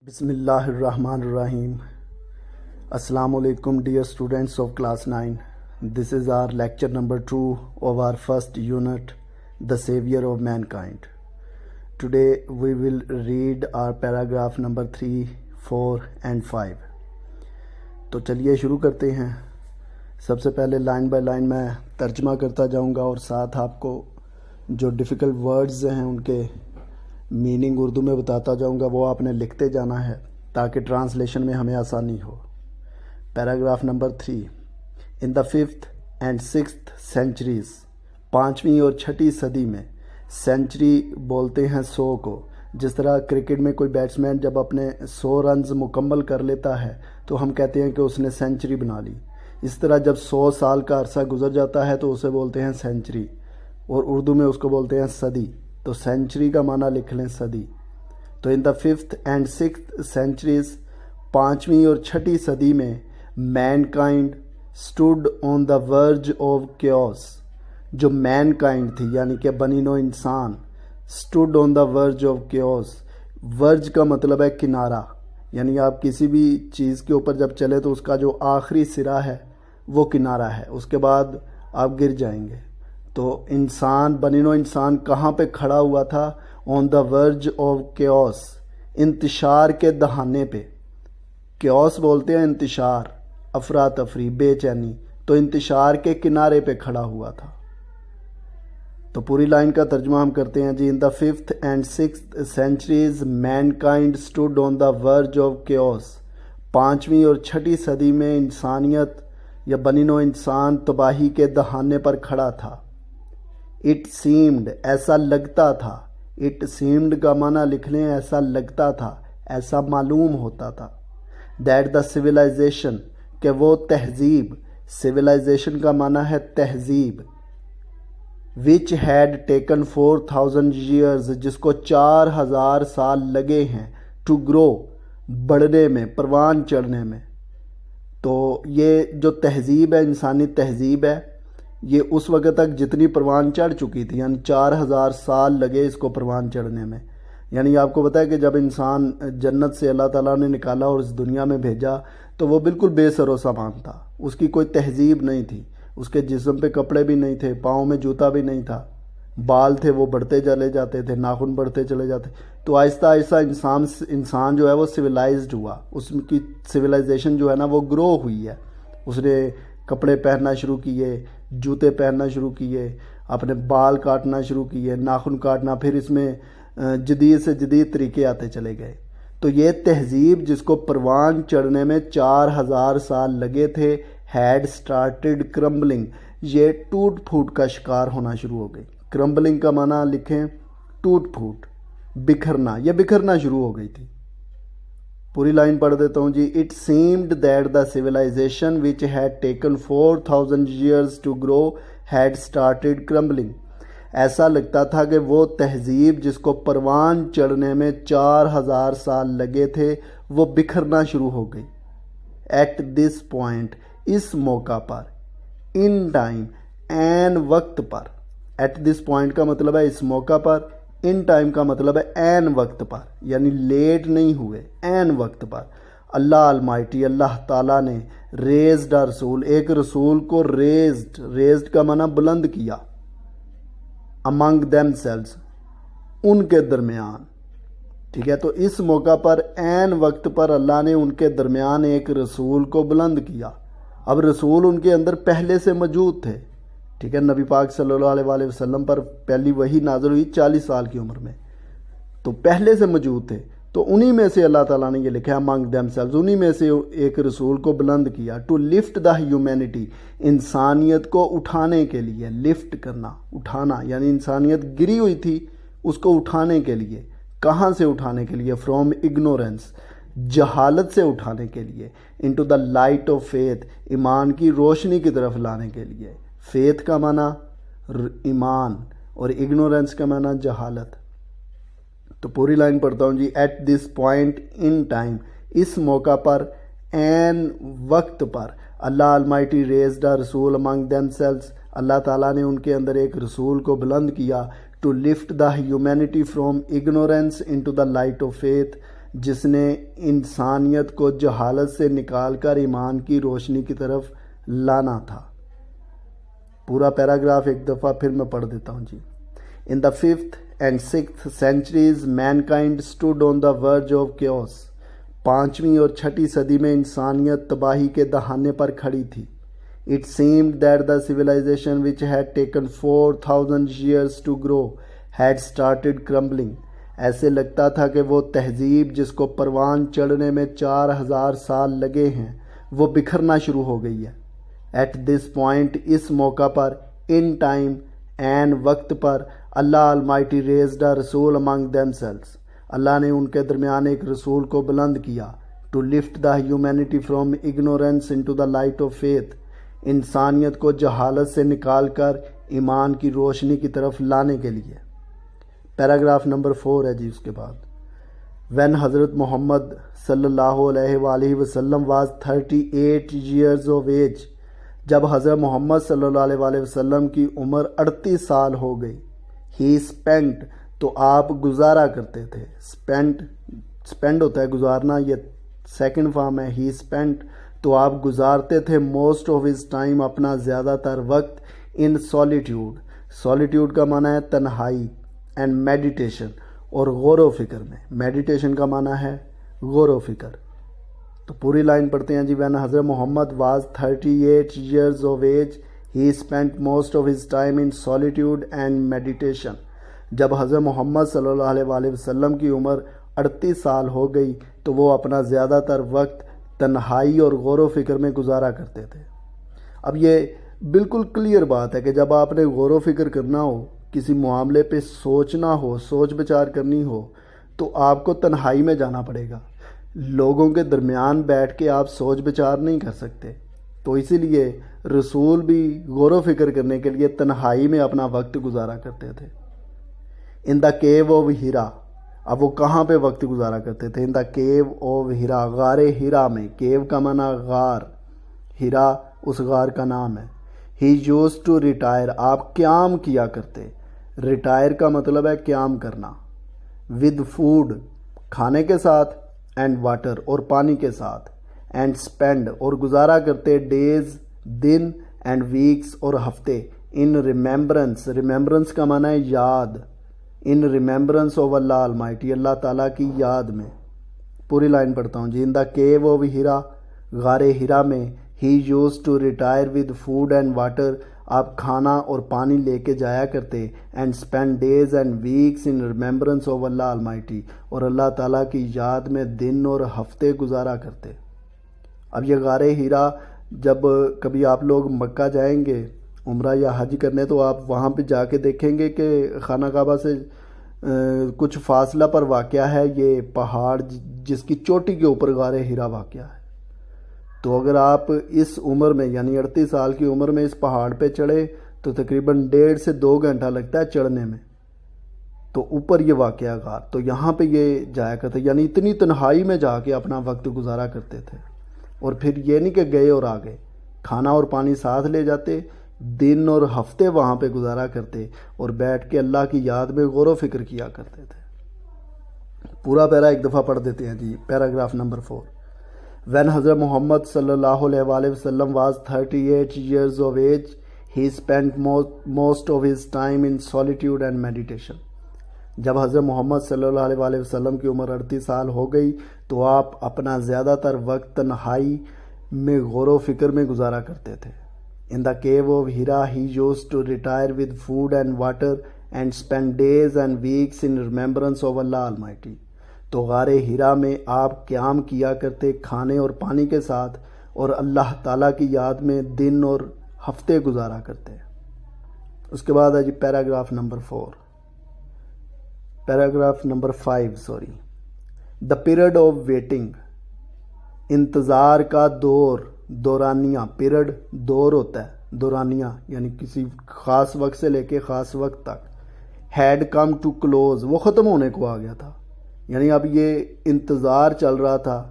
بسم اللہ الرحمن الرحیم. السلام علیکم dear students of class 9. This is our lecture number 2 of our first unit, The Savior of Mankind. Today we will read our paragraph number 3, 4 and 5. تو چلیے شروع کرتے ہیں. سب سے پہلے لائن بائی لائن میں ترجمہ کرتا جاؤں گا اور ساتھ آپ کو جو ڈیفیکلٹ ورڈز ہیں ان کے میننگ اردو میں بتاتا جاؤں گا. وہ آپ نے لکھتے جانا ہے تاکہ ٹرانسلیشن میں ہمیں آسانی ہو. Paragraph number 3. In the 5th and 6th centuries, 5ویں اور 6ٹھی صدی میں. سینچری بولتے ہیں 100 کو. جس طرح کرکٹ میں کوئی بیٹسمین جب اپنے 100 رنز مکمل کر لیتا ہے تو ہم کہتے ہیں کہ اس نے سینچری بنا لی. اس طرح جب 100 سال کا عرصہ گزر جاتا ہے تو اسے بولتے ہیں سینچری، اور اردو میں اس کو بولتے ہیں صدی. تو سینچری کا معنی لکھ لیں صدی. تو ان the 5th and 6th centuries, 5ویں اور 6ٹھی صدی میں mankind stood on the verge of chaos. جو مین کائنڈ تھی یعنی کہ بنی نوع انسان، stood on the verge of chaos. Verge کا مطلب ہے کنارہ، یعنی آپ کسی بھی چیز کے اوپر جب چلے تو اس کا جو آخری سرا ہے وہ کنارہ ہے، اس کے بعد آپ گر جائیں گے. تو انسان، بنی نوع انسان کہاں پہ کھڑا ہوا تھا؟ آن دا ورج آف کیوس، انتشار کے دہانے پہ. کیوس بولتے ہیں انتشار، افراتفری، بے چینی. تو انتشار کے کنارے پہ کھڑا ہوا تھا. تو پوری لائن کا ترجمہ ہم کرتے ہیں جی. ان the 5th and 6th centuries, mankind stood on the verge of chaos. 5ویں اور 6ٹھی صدی میں انسانیت یا بنی نوع انسان تباہی کے دہانے پر کھڑا تھا. اٹ سیمڈ، ایسا لگتا تھا. اٹ سیمڈ کا معنی لکھ لیں ایسا لگتا تھا، ایسا معلوم ہوتا تھا. دیٹ دا سویلائزیشن، کہ وہ تہذیب. سویلائزیشن کا معنی ہے تہذیب. وچ ہیڈ ٹیکن 4000 years، جس کو 4000 سال لگے ہیں. ٹو گرو، بڑھنے میں، پروان چڑھنے میں. تو یہ جو تہذیب ہے، انسانی تہذیب ہے، یہ اس وقت تک جتنی پروان چڑھ چکی تھی، یعنی 4000 سال لگے اس کو پروان چڑھنے میں. یعنی آپ کو پتہ ہے کہ جب انسان جنت سے اللہ تعالیٰ نے نکالا اور اس دنیا میں بھیجا تو وہ بالکل بے سر و سامان تھا. اس کی کوئی تہذیب نہیں تھی. اس کے جسم پہ کپڑے بھی نہیں تھے، پاؤں میں جوتا بھی نہیں تھا، بال تھے وہ بڑھتے چلے جاتے تھے، ناخن بڑھتے چلے جاتے. تو آہستہ آہستہ انسان جو ہے وہ سویلائزڈ ہوا. اس کی سویلائزیشن جو ہے نا وہ گرو ہوئی ہے. اس نے کپڑے پہننا شروع کیے، جوتے پہننا شروع کیے، اپنے بال کاٹنا شروع کیے، ناخن کاٹنا. پھر اس میں جدید سے جدید طریقے آتے چلے گئے. تو یہ تہذیب جس کو پروان چڑھنے میں 4000 سال لگے تھے، ہیڈ سٹارٹڈ کرمبلنگ، یہ ٹوٹ پھوٹ کا شکار ہونا شروع ہو گئی. کرمبلنگ کا معنی لکھیں ٹوٹ پھوٹ، بکھرنا. یہ بکھرنا شروع ہو گئی تھی. پوری لائن پڑھ دیتا ہوں جی. It seemed that the civilization which had taken 4000 years to grow had started crumbling. ایسا لگتا تھا کہ وہ تہذیب جس کو پروان چڑھنے میں 4000 سال لگے تھے وہ بکھرنا شروع ہو گئی. ایٹ دس پوائنٹ، اس موقع پر. ان ٹائم، این وقت پر. ایٹ دس پوائنٹ کا مطلب ہے اس موقع پر. ان ٹائم کا مطلب ہے این وقت پر، یعنی لیٹ نہیں ہوئے، این وقت پر. اللہ المائٹی، اللہ تعالیٰ نے ریزڈ اے رسول، ایک رسول کو ریزڈ کا معنی بلند کیا. امنگ دیم سیلز، ان کے درمیان. ٹھیک ہے، تو اس موقع پر این وقت پر اللہ نے ان کے درمیان ایک رسول کو بلند کیا. اب رسول ان کے اندر پہلے سے موجود تھے. ٹھیک ہے، نبی پاک صلی اللہ علیہ وآلہ وسلم پر پہلی وحی نازل ہوئی 40 سال کی عمر میں، تو پہلے سے موجود تھے. تو انہی میں سے اللہ تعالیٰ نے یہ لکھا امنگ دیم سیلز، انہی میں سے ایک رسول کو بلند کیا. ٹو لفٹ دا ہیومینٹی، انسانیت کو اٹھانے کے لیے. لفٹ کرنا، اٹھانا، یعنی انسانیت گری ہوئی تھی اس کو اٹھانے کے لیے. کہاں سے اٹھانے کے لیے؟ فرام اگنورینس، جہالت سے اٹھانے کے لیے. Into the light of faith, ایمان کی روشنی کی طرف لانے کے لیے. فیتھ کا معنی ایمان اور اگنورینس کا معنی جہالت. تو پوری لائن پڑھتا ہوں جی. At this point in time, اس موقع پر، این وقت پر. اللہ المائٹی ریزڈ اے رسول امنگ دیم سیلز، اللہ تعالیٰ نے ان کے اندر ایک رسول کو بلند کیا. To lift the humanity from ignorance into the light of faith, جس نے انسانیت کو جہالت سے نکال کر ایمان کی روشنی کی طرف لانا تھا۔ پورا پیراگراف ایک دفعہ پھر میں پڑھ دیتا ہوں جی۔ In the 5th and 6th centuries, mankind stood on the verge of chaos. 5ویں اور 6ٹھی صدی میں انسانیت تباہی کے دہانے پر کھڑی تھی۔ It seemed that the civilization which had taken 4,000 years to grow had started crumbling. ایسے لگتا تھا کہ وہ تہذیب جس کو پروان چڑھنے میں 4,000 سال لگے ہیں وہ بکھرنا شروع ہو گئی ہے۔ At this point، اس موقع پر، in time، عین وقت پر، اللہ Almighty raised a رسول among themselves. اللہ نے ان کے درمیان ایک رسول کو بلند کیا to lift the humanity from ignorance into the light of faith. انسانیت کو جہالت سے نکال کر ایمان کی روشنی کی طرف لانے کے لیے۔ پیراگراف نمبر 4 ہے جی اس کے بعد۔ When حضرت محمد صلی اللہ علیہ وآلہ وسلم was 38 years of age، جب حضرت محمد صلی اللہ علیہ وآلہ وسلم کی عمر 38 سال ہو گئی، he spent، تو آپ گزارا کرتے تھے۔ spend ہوتا ہے گزارنا، یہ سیکنڈ فارم ہے۔ he spent، تو آپ گزارتے تھے most of his time، اپنا زیادہ تر وقت in solitude، solitude کا معنی ہے تنہائی، and meditation، اور غور و فکر میں۔ meditation کا معنی ہے غور و فکر۔ تو پوری لائن پڑھتے ہیں جی۔ when حضرت محمد was 38 years of age he spent most of his time in solitude and meditation۔ جب حضرت محمد صلی اللہ علیہ وآلہ وسلم کی عمر 38 سال ہو گئی تو وہ اپنا زیادہ تر وقت تنہائی اور غور و فکر میں گزارا کرتے تھے۔ اب یہ بالکل کلیئر بات ہے کہ جب آپ نے غور و فکر کرنا ہو، کسی معاملے پہ سوچنا ہو، سوچ بچار کرنی ہو، تو آپ کو تنہائی میں جانا پڑے گا۔ لوگوں کے درمیان بیٹھ کے آپ سوچ بچار نہیں کر سکتے۔ تو اسی لیے رسول بھی غور و فکر کرنے کے لیے تنہائی میں اپنا وقت گزارا کرتے تھے۔ ان دا کیو آف ہیرا، اب وہ کہاں پہ وقت گزارا کرتے تھے؟ ان دا کیو آف ہیرا، غار ہیرا میں۔ کیو کا معنی غار، ہیرا اس غار کا نام ہے۔ ہی یوزڈ ٹو ریٹائر، آپ قیام کیا کرتے۔ ریٹائر کا مطلب ہے قیام کرنا۔ ود فوڈ، کھانے کے ساتھ، اینڈ واٹر، اور پانی کے ساتھ، اینڈ اسپینڈ، اور گزارا کرتے، ڈیز دن، اینڈ ویکس اور ہفتے، ان ریممبرنس، ریممبرنس کا معنی ہے یاد، ان ریممبرنس آف اللہ Almighty، اللہ تعالیٰ کی یاد میں۔ پوری لائن پڑھتا ہوں جی۔ ان دا کیو آف ہیرا، غار ہیرا میں، he used to retire with food and water, آپ کھانا اور پانی لے کے جایا کرتے، and spend days and weeks in remembrance of Allah Almighty، اور اللہ تعالیٰ کی یاد میں دن اور ہفتے گزارا کرتے۔ اب یہ غار ہیرا، جب کبھی آپ لوگ مکہ جائیں گے عمرہ یا حج کرنے تو آپ وہاں پہ جا کے دیکھیں گے کہ خانہ کعبہ سے کچھ فاصلہ پر واقع ہے یہ پہاڑ جس کی چوٹی کے اوپر غار ہیرا واقع ہے۔ تو اگر آپ اس عمر میں یعنی 38 سال کی عمر میں اس پہاڑ پہ چڑھے تو تقریباً 1.5 سے 2 گھنٹہ لگتا ہے چڑھنے میں، تو اوپر یہ واقع غار، تو یہاں پہ یہ جایا کرتے، یعنی اتنی تنہائی میں جا کے اپنا وقت گزارا کرتے تھے۔ اور پھر یہ نہیں کہ گئے اور آ گئے، کھانا اور پانی ساتھ لے جاتے، دن اور ہفتے وہاں پہ گزارا کرتے اور بیٹھ کے اللہ کی یاد میں غور و فکر کیا کرتے تھے۔ پورا پیرا ایک دفعہ پڑھ دیتے ہیں جی۔ Paragraph number 4۔ When حضرت محمد صلی اللہ علیہ وآلہ وسلم was 38 years of age he spent most of his time in solitude and meditation۔ جب حضرت محمد صلی اللہ علیہ وآلہ وسلم کی عمر 38 سال ہو گئی تو آپ اپنا زیادہ تر وقت تنہائی میں غور و فکر میں گزارا کرتے تھے۔ In the cave of Hira he used to retire with food and water and spend days and weeks in remembrance of Allah Almighty۔ تو غار ہیرا میں آپ قیام کیا کرتے کھانے اور پانی کے ساتھ اور اللہ تعالیٰ کی یاد میں دن اور ہفتے گزارا کرتے۔ اس کے بعد ہے جی paragraph number 5 the period of waiting, انتظار کا دور، دورانیہ، پیریڈ دور ہوتا ہے، دورانیہ یعنی کسی خاص وقت سے لے کے خاص وقت تک، ہیڈ کم ٹو کلوز، وہ ختم ہونے کو آ گیا تھا۔ یعنی اب یہ انتظار چل رہا تھا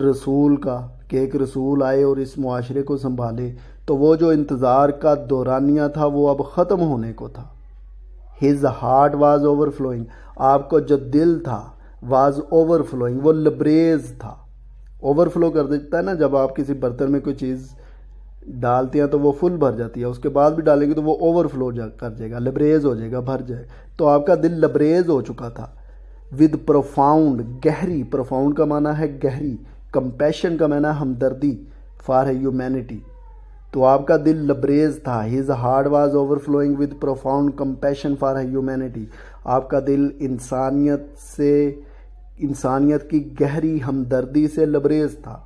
رسول کا کہ ایک رسول آئے اور اس معاشرے کو سنبھالے، تو وہ جو انتظار کا دورانیہ تھا وہ اب ختم ہونے کو تھا۔ His heart was over flowing, آپ کو جو دل تھا واز اوور فلوئنگ، وہ لبریز تھا. اوور فلو کر دیتا ہے نا، جب آپ کسی برتن میں کوئی چیز ڈالتے ہیں تو وہ فل بھر جاتی ہے، اس کے بعد بھی ڈالیں گے تو وہ اوور فلو کر جائے گا، لبریز ہو جائے گا، بھر جائے. تو آپ کا دل لبریز ہو چکا تھا. ود پروفاؤنڈ، گہری، پروفاؤنڈ کا معنی ہے گہری، کمپیشن کا معنی ہے ہمدردی، فار ہیومینٹی. تو آپ کا دل لبریز تھا. His heart was overflowing with profound compassion for humanity. آپ کا دل انسانیت کی گہری ہمدردی سے لبریز تھا.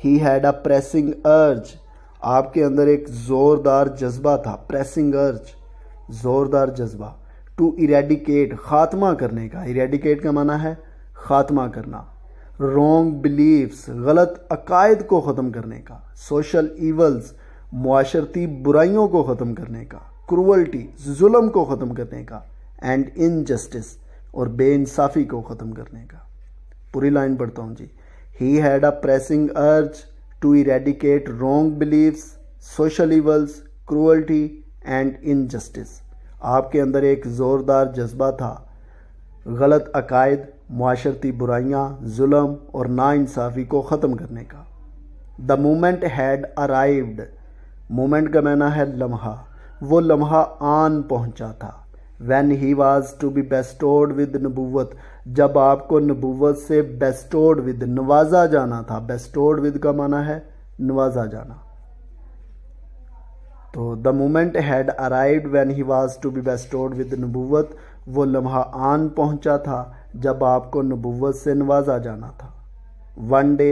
ہی ہیڈ اے پریسنگ ارج، آپ کے اندر ایک زوردار جذبہ تھا. پریسنگ ارج، زوردار جذبہ. ٹو ایریڈیکیٹ، خاتمہ کرنے کا. ایریڈیکیٹ کا معنی ہے خاتمہ کرنا. رونگ بلیفس، غلط عقائد کو ختم کرنے کا. سوشل ایولز، معاشرتی برائیوں کو ختم کرنے کا. کروولٹی، ظلم کو ختم کرنے کا. اینڈ انجسٹس، اور بے انصافی کو ختم کرنے کا. پوری لائن پڑھتا ہوں جی. He had a pressing urge to eradicate wrong beliefs, social evils, cruelty and injustice. آپ کے اندر ایک زوردار جذبہ تھا غلط عقائد، معاشرتی برائیاں، ظلم اور ناانصافی کو ختم کرنے کا. The moment had arrived, moment کا معنی ہے لمحہ، وہ لمحہ آن پہنچا تھا. When he was to be bestowed with نبوت، جب آپ کو نبوت سے بیسٹوڈ ود، نوازا جانا تھا. بیسٹوڈ ود کا معنی ہے نوازا جانا. تو the moment had arrived when he was to be bestowed with نبوت، وہ لمحہ آن پہنچا تھا جب آپ کو نبوت سے نوازا جانا تھا. ون ڈے،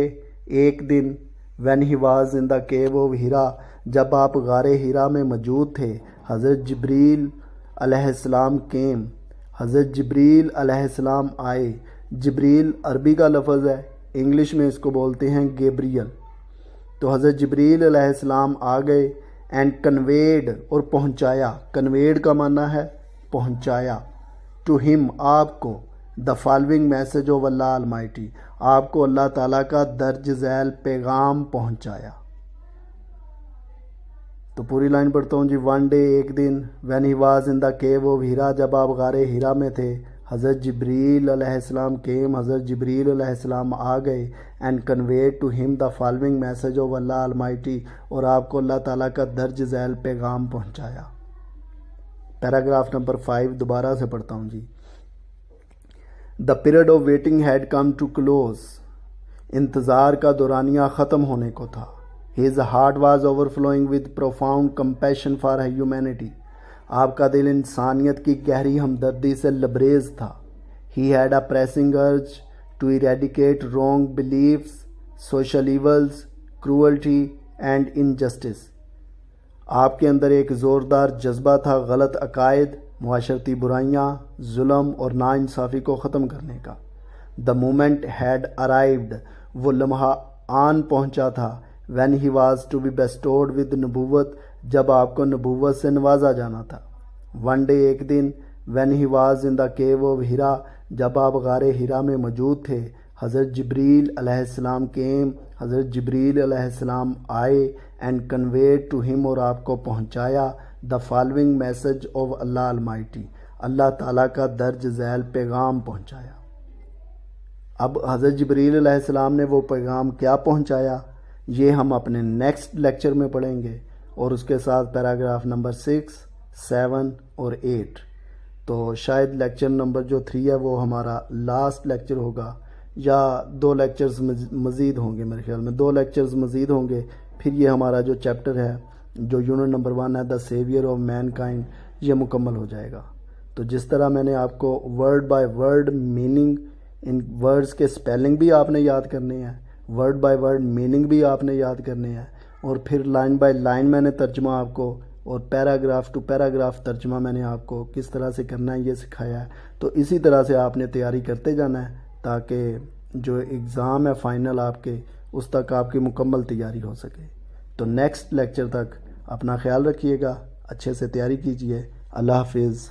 ایک دن. When he was in the cave of Hira, جب آپ غار ہیرا میں موجود تھے. حضرت جبریل علیہ السلام کیم، حضرت جبریل علیہ السلام آئے. جبریل عربی کا لفظ ہے، انگلش میں اس کو بولتے ہیں گیبریل. تو حضرت جبریل علیہ السلام آ گئے. اینڈ کنویڈ، اور پہنچایا. کنویڈ کا معنی ہے پہنچایا. ٹو ہم، آپ کو. دا following message of Allah almighty, آپ کو اللہ تعالیٰ کا درج ذیل پیغام پہنچایا. تو پوری لائن پڑھتا ہوں جی. ون ڈے، ایک دن. When he was in the cave of Hira, جب آپ غار ہیرا میں تھے. حضرت جبریل علیہ السلام کیم، حضرت جبریل علیہ السلام آ گئے. اینڈ کنویڈ ٹو ہم دا following message of Allah almighty, اور آپ کو اللہ تعالیٰ کا درج ذیل پیغام پہنچایا. پیراگراف نمبر 5 دوبارہ سے پڑھتا ہوں جی. The period of waiting had come to close, انتظار کا دورانیہ ختم ہونے کو تھا. His heart was overflowing with profound compassion for humanity, آپ کا دل انسانیت کی گہری ہمدردی سے لبریز تھا. He had a pressing urge to eradicate wrong beliefs, social evils, cruelty and injustice, آپ کے اندر ایک زوردار جذبہ تھا غلط عقائد، معاشرتی برائیاں، ظلم اور ناانصافی کو ختم کرنے کا. دا مومنٹ ہیڈ ارائیوڈ، وہ لمحہ آن پہنچا تھا. When he was to be bestowed with نبوت، جب آپ کو نبوت سے نوازا جانا تھا. ون ڈے، ایک دن. When he was in the cave of Hira, جب آپ غار ہیرا میں موجود تھے. حضرت جبریل علیہ السلام کیم، حضرت جبریل علیہ السلام آئے. اینڈ کنویڈ ٹو ہم، اور آپ کو پہنچایا. The following message of Allah Almighty, اللہ تعالیٰ کا درج ذیل پیغام پہنچایا. اب حضرت جبریل علیہ السلام نے وہ پیغام کیا پہنچایا، یہ ہم اپنے نیکسٹ لیکچر میں پڑھیں گے، اور اس کے ساتھ پیراگراف نمبر 6، 7 اور 8. تو شاید لیکچر نمبر جو 3 ہے وہ ہمارا لاسٹ لیکچر ہوگا، یا 2 لیکچرز مزید ہوں گے. میرے خیال میں 2 لیکچرز مزید ہوں گے، پھر یہ ہمارا جو چیپٹر ہے، جو یونٹ نمبر 1 ہے، دا سیویئر آف مین کائنڈ، یہ مکمل ہو جائے گا. تو جس طرح میں نے آپ کو word by word meaning, in words کے سپیلنگ بھی آپ نے یاد کرنے ہیں، ورڈ بائی ورڈ میننگ بھی آپ نے یاد کرنے ہیں، اور پھر لائن بائی لائن میں نے ترجمہ آپ کو، اور پیراگراف ٹو پیراگراف ترجمہ میں نے آپ کو کس طرح سے کرنا ہے یہ سکھایا ہے. تو اسی طرح سے آپ نے تیاری کرتے جانا ہے، تاکہ جو ایگزام ہے فائنل آپ کے، اس تک آپ کی مکمل تیاری ہو سکے. تو نیکسٹ لیکچر تک اپنا خیال رکھیے گا، اچھے سے تیاری کیجیے. اللہ حافظ.